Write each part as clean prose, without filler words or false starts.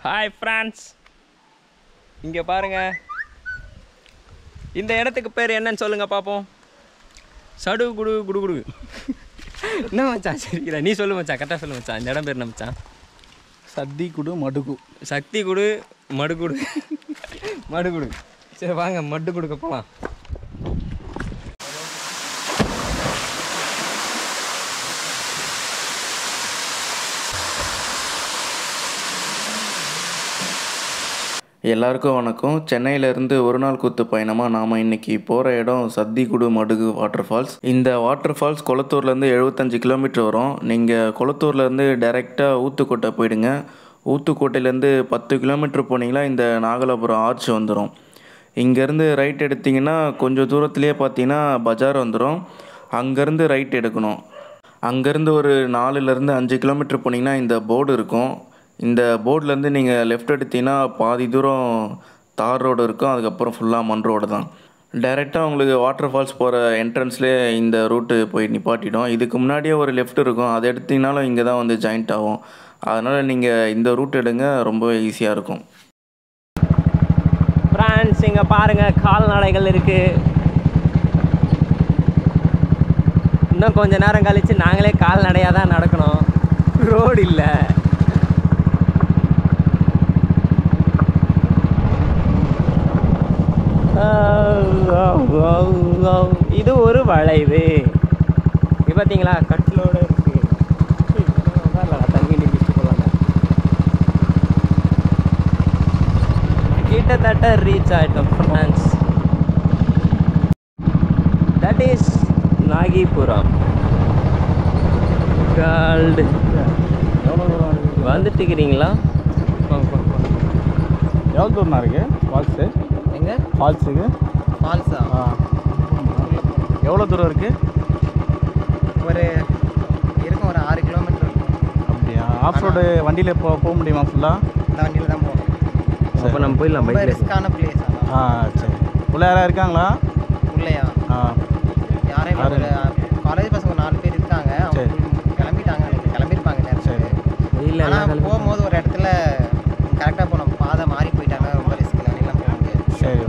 Hi friends, இங்கே பாருங்கள். இந்த இடத்துக்கு பேர் என்னன்னு சொல்லுங்கள் பார்ப்போம். சடு குடு குடு குடு. என்ன மச்சான் சரிங்களா? நீ சொல்லு மச்சான், கரெக்டாக சொல்லு மச்சான். இந்த இடம் பேர் என்ன மச்சான்? சக்தி குடு மடுகு. சக்தி குடு மடுகுடு மடுகுடு. சரி வாங்க மட்டு கொடுக்க போகலாம். எல்லாருக்கும் வணக்கம். சென்னையிலேருந்து ஒரு நாள் கூத்து பயணமாக நாம் இன்றைக்கி போகிற இடம் சத்திகுடு மடுகு வாட்டர் ஃபால்ஸ். இந்த வாட்டர் ஃபால்ஸ் கொளத்தூர்லேருந்து 75 கிலோமீட்டர் வரும். நீங்கள் கொளத்தூர்லேருந்து டைரெக்டாக ஊத்துக்கோட்டை போயிடுங்க. ஊத்துக்கோட்டையிலேருந்து 10 கிலோமீட்டர் போனீங்கன்னா இந்த நாகலாபுரம் ஆர்ச் வந்துடும். இங்கேருந்து ரைட் எடுத்திங்கன்னா கொஞ்சம் தூரத்துலேயே பார்த்தீங்கன்னா பஜார் வந்துடும். அங்கேருந்து ரைட் எடுக்கணும். அங்கேருந்து ஒரு 4லேருந்து 5 கிலோமீட்டர் போனீங்கன்னா இந்த போர்டு இருக்கும். இந்த போர்ட்லேருந்து நீங்கள் லெஃப்ட் எடுத்தீங்கன்னா பாதி தூரம் தார் ரோடு இருக்கும். அதுக்கப்புறம் ஃபுல்லாக மண் ரோடு தான். டைரெக்டாக உங்களுக்கு வாட்டர் ஃபால்ஸ் போகிற என்ட்ரன்ஸ்லேயே இந்த ரூட்டு போய் நிப்பாட்டிடும். இதுக்கு முன்னாடியே ஒரு லெஃப்ட் இருக்கும், அதை எடுத்திங்கனாலும் இங்கே தான் வந்து ஜாயிண்ட் ஆகும். அதனால் நீங்கள் இந்த ரூட் எடுங்க, ரொம்ப ஈஸியாக இருக்கும். ஃப்ரெண்ட்ஸ் இங்கே பாருங்கள், கால்நடைகள் இருக்குது. இன்னும் கொஞ்சம் நேரம் கழித்து நாங்களே கால்நடையாக தான் நடக்கணும். ரோடு இல்லை. இது ஒரு வளைவு. இது பார்த்தீங்களா, கட்டிலோடு இருக்கு. தண்ணி நிமிஷம் போகலாங்க. கிட்டத்தட்ட ரீச் ஆகிட்டோம் friends. That is Nagipuram. Called வந்துட்டுக்கிறீங்களா? எவ்வளோ தூரம் இருக்குது ஃபால்ஸு? எங்கே ஃபால்ஸுக்கு? ஃபால்ஸா? எவ்வளோ தூரம் இருக்குது? ஒரு இருக்கும், ஒரு 6 கிலோமீட்டர் இருக்கும். அப்படியா? ஆஃப் ரோடு வண்டியில் போக முடியுமா ஃபுல்லாக? இந்த வண்டியில் தான் போகணும். அப்போ நம்ம போயிடலாம். ரொம்ப பைக் ரிஸ்க்கான பிளேஸ். சரி. உள்ள யாராவது இருக்காங்களா? உள்ளையா? யாரையும் ஒரு காலேஜ் பசங்க 4 பேர் இருக்காங்க. அவங்க கிளம்பிட்டாங்க, கிளம்பியிருப்பாங்க நேரத்தில். இல்லை, ஆனால் போகும்போது ஒரு இடத்துல கரெக்டாக போனோம், பாதை மாறி போயிட்டாங்க. ரொம்ப ரிஸ்க், வண்டிலாம் போக முடியாது. சரி,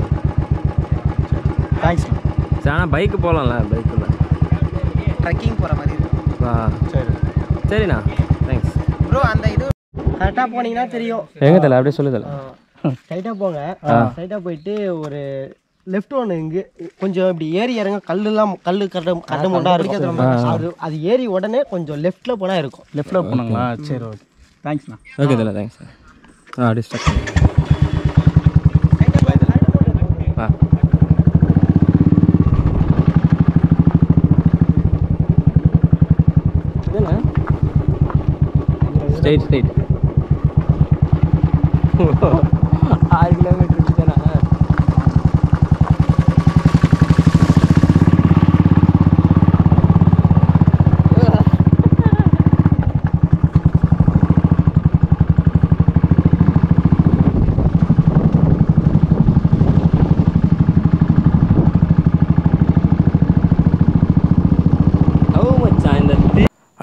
தேங்க்ஸ். ஆனால் பைக்கு போகலாம்ல, பைக்கில் ட்ரெக்கிங் போகிற மாதிரி இருக்கும். சரி சரிண்ணா, தேங்க்ஸ் ப்ரோ. அந்த இது கரெக்டாக போனீங்கன்னா தெரியும். எங்கே தலை அப்படியே சொல்லுதல. ஸ்ட்ரைட்டாக போங்க. ஸ்ட்ரைட்டாக போயிட்டு ஒரு லெஃப்ட் ஒன்று இங்கே கொஞ்சம் இப்படி ஏறி இறங்க, கல் கட்ட முண்டா இருக்கும். அது ஏறி உடனே கொஞ்சம் லெஃப்ட்டில் போனால் இருக்கும். லெஃப்ட்டில் போனாங்களா? சரி, ஓகே, தேங்க்ஸ்ண்ணா. ஓகே தலை, தேங்க்ஸ். அப்படியே ஸ்டார்ட் பண்ணு. ஸ்ட்ரைட் 6 கிலோமீட்டர் தானே.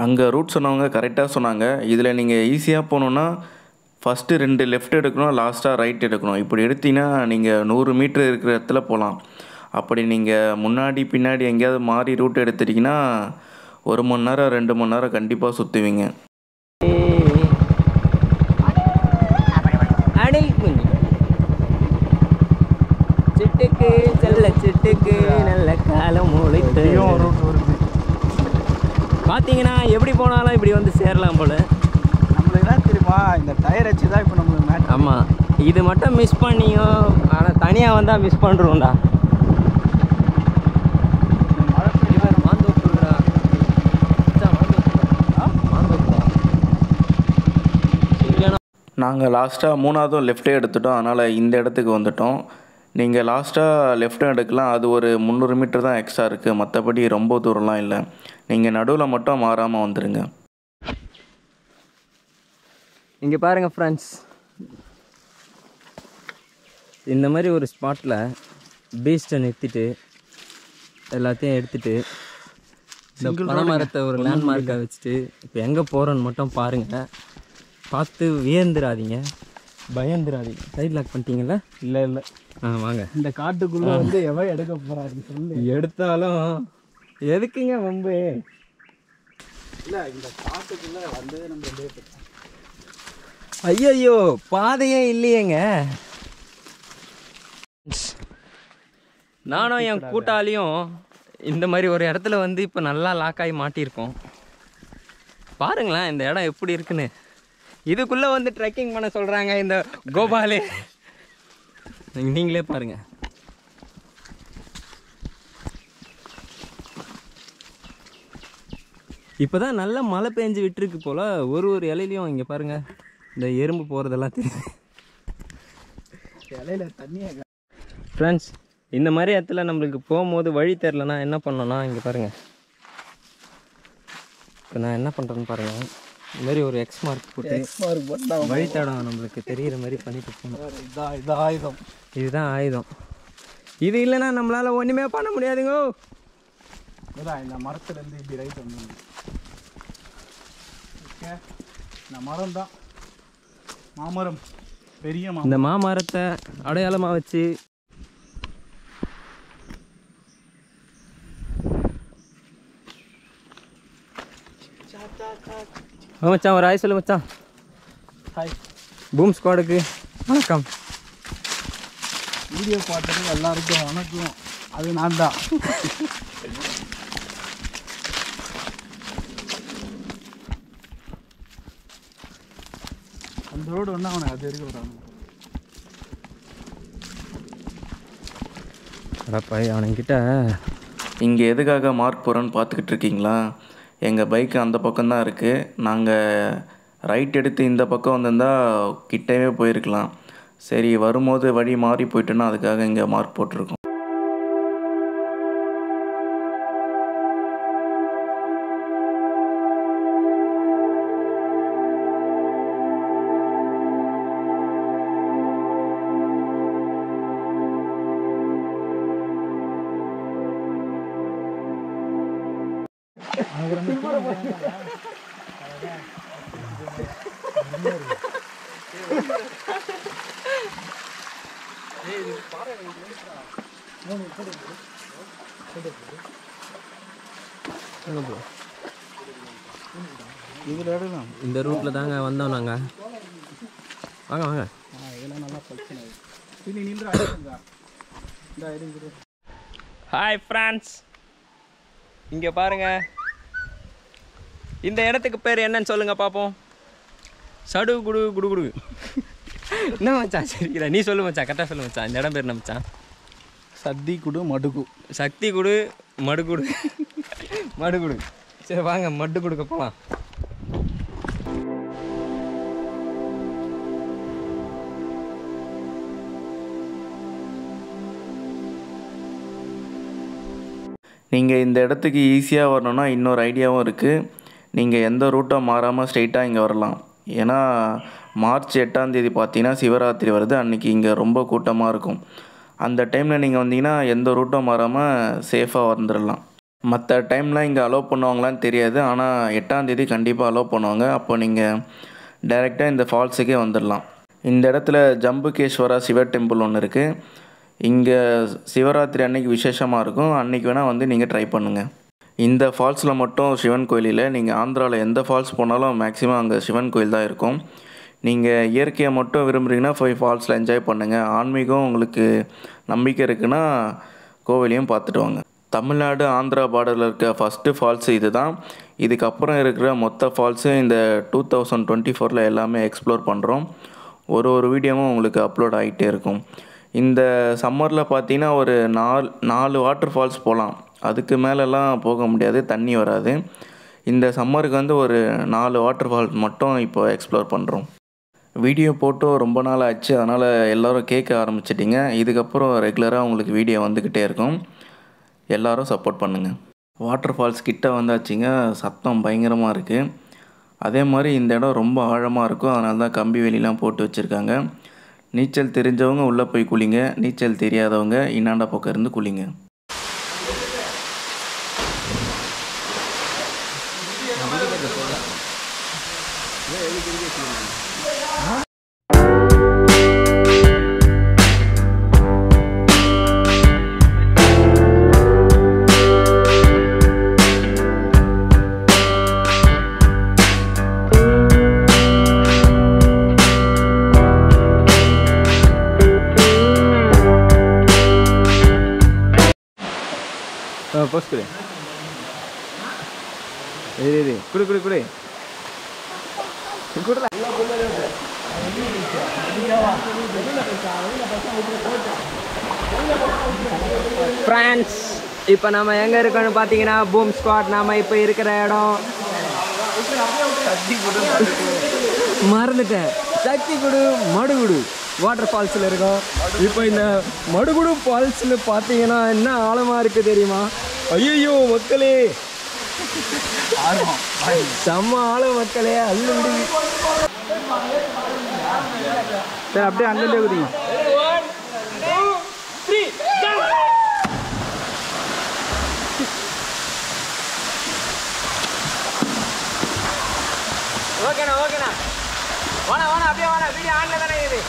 அங்கே ரூட் சொன்னவங்க கரெக்டாக சொன்னாங்க. இதில் நீங்கள் ஈஸியாக போகணுன்னா ஃபஸ்ட்டு 2 லெஃப்ட் எடுக்கணும், லாஸ்ட்டாக ரைட் எடுக்கணும். இப்படி எடுத்திங்கன்னா நீங்கள் 100 மீட்டர் இருக்கிற இடத்துல போகலாம். அப்படி நீங்கள் முன்னாடி பின்னாடி எங்கேயாவது மாறி ரூட் எடுத்துட்டிங்கன்னா 1 மணி நேரம் 2 மணி நேரம் கண்டிப்பாக சுற்றுவீங்க. சிட்டுக்கு செல்ல சிட்டுக்கு நல்ல காலம் முளைத்து ரூட் வருது. பார்த்தீங்கன்னா எப்படி போனாலும் இப்படி வந்து சேரலாம் போல். நம்மளுக்கு என்ன தெரியுமா, இந்த டயர் வச்சு தான் இப்போ நம்மளுக்கு மேட்ச். ஆமாம், இது மட்டும் மிஸ் பண்ணியோ. ஆனால் தனியாக வந்தால் மிஸ் பண்ணுறோம்டா. நாங்கள் லாஸ்ட்டாக 3ஆவதும் லெஃப்ட்டே எடுத்துட்டோம். அதனால் இந்த இடத்துக்கு வந்துட்டோம். நீங்கள் லாஸ்ட்டாக லெஃப்ட்டும் எடுக்கலாம். அது ஒரு 300 மீட்டர் தான் எக்ஸ்ட்ரா இருக்குது. மற்றபடி ரொம்ப தூரம்லாம் இல்லை. நீங்கள் நடுவில் மட்டும் மாறாமல் வந்துடுங்க. இங்கே பாருங்கள் ஃப்ரெண்ட்ஸ், இந்த மாதிரி ஒரு ஸ்பாட்டில் பீச்சை நிறுத்திட்டு எல்லாத்தையும் எடுத்துகிட்டு இந்த பனைமரத்தை ஒரு லேண்ட்மார்க்காக வச்சுட்டு இப்போ எங்கே போகிறோன்னு மட்டும் பாருங்கள். பார்த்து வியந்துடாதீங்க. பயந்துராதீங்க. சைட் லாக் பண்ணிட்டீங்களா? இல்லை இல்லை, வாங்க. இந்த காட்டுக்குள்ளே வந்து எவன் எடுக்க போகிறாரு சொல்லு. எடுத்தாலும் எதுக்குங்க வம்பு? இல்லை, இந்த காட்டுக்குள்ளே வந்ததே நம்ம ஐயோ பாதையே இல்லையேங்க. நானும் என் கூட்டாளியும் இந்த மாதிரி ஒரு இடத்துல வந்து இப்போ நல்லா லாக்காகி மாட்டியிருக்கோம். பாருங்களேன் இந்த இடம் எப்படி இருக்குன்னு. இதுக்குள்ளே வந்து ட்ரெக்கிங் பண்ண சொல்கிறாங்க இந்த கோபாலு. நீங்களே பாருங்க. இப்போ தான் நல்லா மழை பெஞ்சு விட்டுருக்கு போல். ஒரு இலையிலையும் இங்கே பாருங்கள் இந்த எறும்பு போகிறதெல்லாம் தெரியும். இலையில தண்ணியை ஃப்ரெண்ட்ஸ், இந்த மாதிரி இடத்துல நம்மளுக்கு போகும்போது வழி தெரிலனா என்ன பண்ணோன்னா இங்கே பாருங்கள். இப்போ நான் என்ன பண்ணுறேன்னு பாருங்கள். இந்த மாதிரி ஒரு எக்ஸ் மார்க் போட்டு வழி தடம் நம்மளுக்கு தெரிகிற மாதிரி பண்ணிட்டு போகணும். இது ஆயுதம். இதுதான் ஆயுதம். இது இல்லைன்னா நம்மளால் ஒன்றுமே பண்ண முடியாதுங்க. இந்த மரத்துலேருந்து இப்படி ரைட் வந்து ஓகே, இந்த மரம் தான் மாமரம், பெரிய மரம். இந்த மாமரத்தை அடையாளமாக வச்சு மச்சான் ஒரு ஆய் சொல்லு மச்சான். ஹாய், பூம் ஸ்குவாடுக்கு வணக்கம். வீடியோ பார்த்துட்டு எல்லாருக்கும் வணக்கம். அது நான் தான். அந்த ரோடு ஒன்று அவனை அது வரைக்கும் வராங்க. அடப்பா அவனுங்கிட்ட இங்கே எதுக்காக மார்க் போகிறோன்னு பார்த்துக்கிட்டு இருக்கீங்களா? எங்கள் பைக்கு அந்த பக்கம்தான் இருக்குது. நாங்கள் ரைட் எடுத்து இந்த பக்கம் வந்திருந்தால் கிட்டவே போயிருக்கலாம். சரி, வரும்போது வழி மாறி போயிட்டோன்னா அதுக்காக இங்கே மார்க் போட்டிருக்கோம். இதில் எடுக்கலாம். இந்த ரூட்டில் தாங்க வந்தோம் நாங்கள். வாங்க வாங்க. இதெல்லாம் நல்லா பிரச்சனை. பின்னி நின்று அடிக்குங்க. இந்த அடிக்குது. ஹாய் ஃப்ரெண்ட்ஸ், இங்கே பாருங்க. இந்த இடத்துக்கு பேர் என்னன்னு சொல்லுங்க பார்ப்போம். சடு குடு குடு குடு. என்ன மச்சான் சரிக்கிறா? நீ சொல்லு மச்சான், கரெக்டாக சொல்லு மச்சான். இந்த இடம் பேர் என்ன மச்சான்? சத்தி குடு மடுகு. சக்தி குடு மடுகுடு மடுகுடு. சரி வாங்க மட்டு கொடுக்க போகலாம். நீங்கள் இந்த இடத்துக்கு ஈஸியாக வரணுன்னா இன்னொரு ஐடியாவும் இருக்குது. நீங்கள் எந்த ரூட்டாக மாறாமல் ஸ்ட்ரெயிட்டாக இங்கே வரலாம். ஏன்னா மார்ச் 8ஆம் தேதி பார்த்தீங்கன்னா சிவராத்திரி வருது. அன்றைக்கி இங்கே ரொம்ப கூட்டமாக இருக்கும். அந்த டைமில் நீங்கள் வந்தீங்கன்னா எந்த ரூட்டும் மாறாமல் சேஃபாக வந்துடலாம். மற்ற டைம்லாம் இங்கே அலோவ் பண்ணுவாங்களான்னு தெரியாது. ஆனால் 8ஆம் தேதி கண்டிப்பாக அலோவ் பண்ணுவாங்க. அப்போ நீங்கள் டைரெக்டாக இந்த ஃபால்ஸுக்கே வந்துடலாம். இந்த இடத்துல ஜம்புகேஸ்வரா சிவ டெம்பிள் ஒன்று இருக்குது. இங்கே சிவராத்திரி அன்னைக்கு விசேஷமாக இருக்கும். அன்றைக்கி வேணால் வந்து நீங்கள் ட்ரை பண்ணுங்கள். இந்த ஃபால்ஸில் மட்டும் சிவன் கோயில் இல்லை. நீங்கள் ஆந்திராவில் எந்த ஃபால்ஸ் போனாலும் மேக்ஸிமம் அங்கே சிவன் கோயில் தான் இருக்கும். நீங்கள் இயற்கையை மட்டும் விரும்புகிறீங்கன்னா போய் ஃபால்ஸில் என்ஜாய் பண்ணுங்கள். ஆன்மீகம் உங்களுக்கு நம்பிக்கை இருக்குன்னா கோவிலையும் பார்த்துட்டு வாங்க. தமிழ்நாடு ஆந்திரா பார்டரில் இருக்க ஃபஸ்ட்டு ஃபால்ஸு இது தான். இதுக்கப்புறம் இருக்கிற மொத்த ஃபால்ஸு இந்த 2024 எல்லாமே எக்ஸ்ப்ளோர் பண்ணுறோம். ஒரு வீடியோவும் உங்களுக்கு அப்லோட் ஆகிட்டே இருக்கும். இந்த சம்மரில் பார்த்தீங்கன்னா ஒரு 4 வாட்டர் ஃபால்ஸ் போகலாம். அதுக்கு மேலெல்லாம் போக முடியாது, தண்ணி வராது. இந்த சம்மருக்கு வந்து ஒரு 4 வாட்டர் ஃபால்ஸ் மட்டும் இப்போ எக்ஸ்ப்ளோர் பண்ணுறோம். வீடியோ போட்டோ ரொம்ப நாள் ஆச்சு, அதனால் எல்லோரும் கேட்க ஆரம்பிச்சிட்டிங்க. இதுக்கப்புறம் ரெகுலராக உங்களுக்கு வீடியோ வந்துக்கிட்டே இருக்கும். எல்லோரும் சப்போர்ட் பண்ணுங்கள். வாட்டர் ஃபால்ஸ் கிட்ட வந்தாச்சுங்க. சத்தம் பயங்கரமாக இருக்குது. அதே மாதிரி இந்த இடம் ரொம்ப ஆழமாக இருக்கும். அதனால தான் கம்பி வேலிலாம் போட்டு வச்சுருக்காங்க. நீச்சல் தெரிஞ்சவங்க உள்ளே போய் குளிங்க. நீச்சல் தெரியாதவங்க இன்னாண்ட பக்கம் இருந்து குளிங்க. போஸ் கொடு. இது குடு குடு குடு குடுடா. ஃப்ரெண்ட்ஸ், இப்போ நம்ம எங்கே இருக்கோன்னு பார்த்தீங்கன்னா பூம் ஸ்குவாட். நாம் இப்போ இருக்கிற இடம் மறந்துட்டேன். சக்திகுடு மடுகுடு வாட்டர் ஃபால்ஸில் இருக்கோம். இப்போ இந்த மடுகுடு ஃபால்ஸில் பார்த்தீங்கன்னா என்ன ஆழமாக இருக்குது தெரியுமா? ஐயோ மக்களே, செம்ம ஆழம் மக்களே. அல்லு விடு. சரி, அப்படியே அங்கே குதிங்க. ஓகேண்ணா ஓகேண்ணா, வாணா வாணா அப்படியே வாணா. வீடியோ ஆன்ல தானே இது.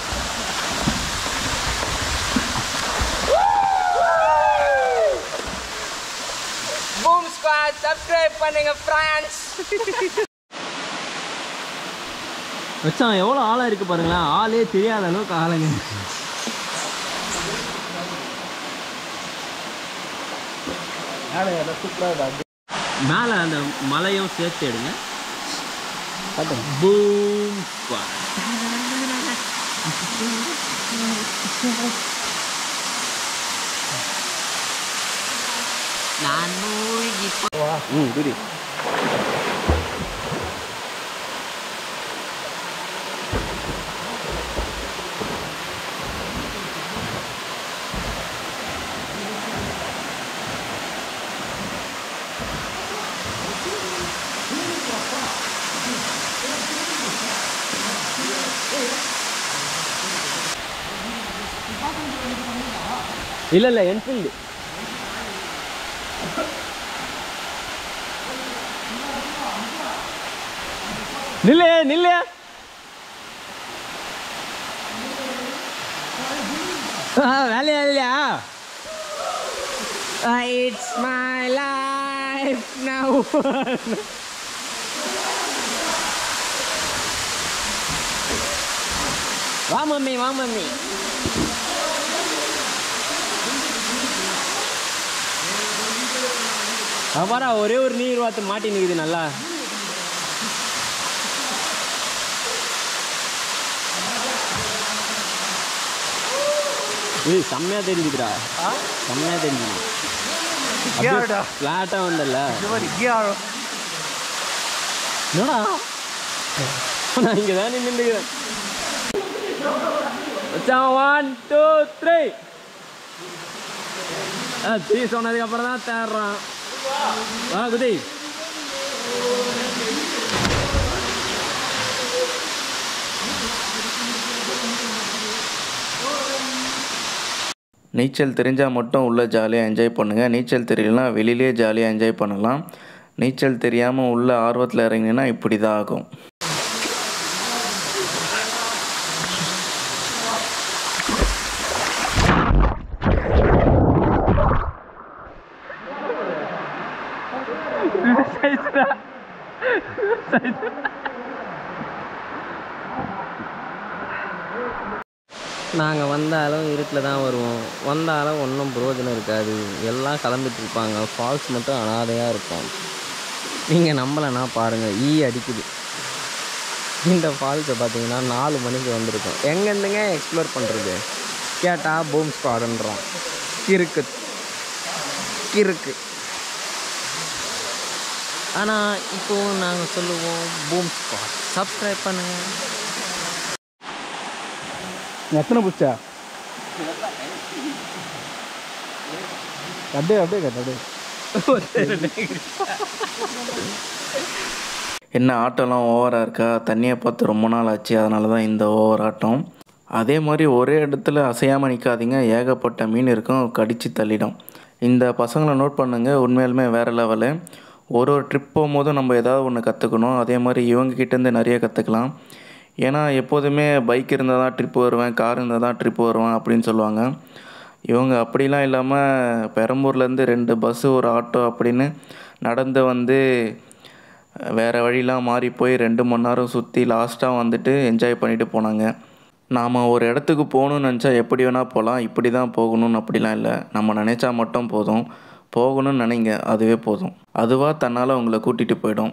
பூம் ஸ்குவாட் சப்ஸ்கிரைப் பண்ணுங்க ஃப்ரெண்ட்ஸ். வச்சான் எவ்வளோ ஆழம் இருக்குது பாருங்களேன். ஆளே தெரியாத அளவுக்கு ஆளுங்க. மேலே அந்த மலையும் சேர்த்து எடுங்க. Boom squad. நான் மூழ்கி குதி. இல்லை இல்லை, என்ஃபீல்டு. நில்ல நில்ல. வேலையா இல்லையா? It's my life now. வா மம்மி வா மம்மி. அப்பாரா ஒரே ஒரு நீர் வாத்து மாட்டி நிற்குது நல்லா. ஏய் செம்மையாக தெரிஞ்சுக்கிறா, செம்மையாக தெரிஞ்சுது. ஃப்ளாட்டாக வந்தல. என்னடா நான் இங்கே தான் நின்றுக்கிறேன். 1 2 3. தீ சொன்னதுக்கப்புறம் தான் தேடுறான். வா குதி. நீச்சல் தெரிஞ்சால் மட்டும் உள்ளே ஜாலியாக என்ஜாய் பண்ணுங்கள். நீச்சல் தெரியலனா வெளியிலே ஜாலியாக என்ஜாய் பண்ணலாம். நீச்சல் தெரியாமல் உள்ள ஆர்வத்தில் இறங்கினா இப்படி தான் ஆகும். நாங்கள் வந்தாலும் இருட்டில் தான் வருவோம். வந்தாலும் ஒன்றும் பிரயோஜனம் இருக்காது. எல்லாம் கிளம்பிட்டுருப்பாங்க. ஃபால்ஸ் மட்டும் அனாதையாக இருக்கும். நீங்கள் நம்பலைன்னா பாருங்கள், அடிக்குது. இந்த ஃபால்ஸை பார்த்தீங்கன்னா 4 மணிக்கு வந்திருக்கோம். எங்கேருந்துங்க எக்ஸ்ப்ளோர் பண்ணுறது கேட்டால் பூம் ஸ்குவாடுன்றான். கிறுக்கு கிறுக்கு. ஆனால் இப்போது நாங்கள் சொல்லுவோம் பூம் ஸ்குவாட் சப்ஸ்கிரைப் பண்ணுங்கள். எத்தனை பிடிச்சா? அப்படியே அப்படியே கேட்ட அப்படியே. என்ன ஆட்டம்லாம் ஓவராக இருக்கா? தண்ணியை பார்த்து ரொம்ப நாள் ஆச்சு, அதனால தான் இந்த ஓவர் ஆட்டம். அதே மாதிரி ஒரே இடத்துல அசையாமல் நிற்காதீங்க. ஏகப்பட்ட மீன் இருக்கும், கடித்து தள்ளிடும். இந்த பசங்களை நோட் பண்ணுங்கள், உண்மையிலுமே வேறு லெவலு. ஒரு ட்ரிப் போகும்போதும் நம்ம ஏதாவது ஒன்று கற்றுக்கணும். அதே மாதிரி இவங்ககிட்டேருந்து நிறைய கற்றுக்கலாம். ஏன்னா எப்போதுமே பைக் இருந்தால் தான் ட்ரிப் வருவேன், கார் இருந்தால் தான் ட்ரிப் வருவேன் அப்படின்னு சொல்லுவாங்க. இவங்க அப்படிலாம் இல்லாமல் பெரம்பூர்லேருந்து 2 பஸ்ஸு ஒரு ஆட்டோ அப்படின்னு நடந்து வந்து வேறு வழிலாம் மாறி போய் 2 மணி நேரம் சுற்றி லாஸ்ட்டாக வந்துட்டு என்ஜாய் பண்ணிவிட்டு போனாங்க. நாம் ஒரு இடத்துக்கு போகணுன்னு நினச்சா எப்படி வேணால் போகலாம். இப்படி தான் போகணும்னு அப்படிலாம் இல்லை. நம்ம நினச்சா மட்டும் போதும். போகணும்னு நினைங்க, அதுவே போதும். அதுவாக தன்னால் உங்களை கூட்டிகிட்டு போயிடும்.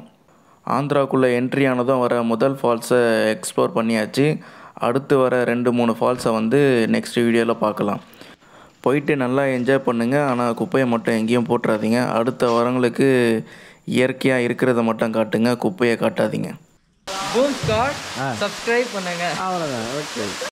ஆந்திராக்குள்ளே என்ட்ரி ஆனதும் வர முதல் ஃபால்ஸை எக்ஸ்ப்ளோர் பண்ணியாச்சு. அடுத்து வர 2-3 ஃபால்ஸை வந்து நெக்ஸ்ட் வீடியோவில் பார்க்கலாம். போயிட்டு நல்லா என்ஜாய் பண்ணுங்கள். ஆனால் குப்பையை மட்டும் எங்கேயும் போட்டுறாதீங்க. அடுத்த வரங்களுக்கு இயற்கையாக இருக்கிறத மட்டும் காட்டுங்க, குப்பையை காட்டாதீங்க. பூம் ஸ்காட் சப்ஸ்கிரைப் பண்ணுங்க. அவ்வளோதான். ஓகே.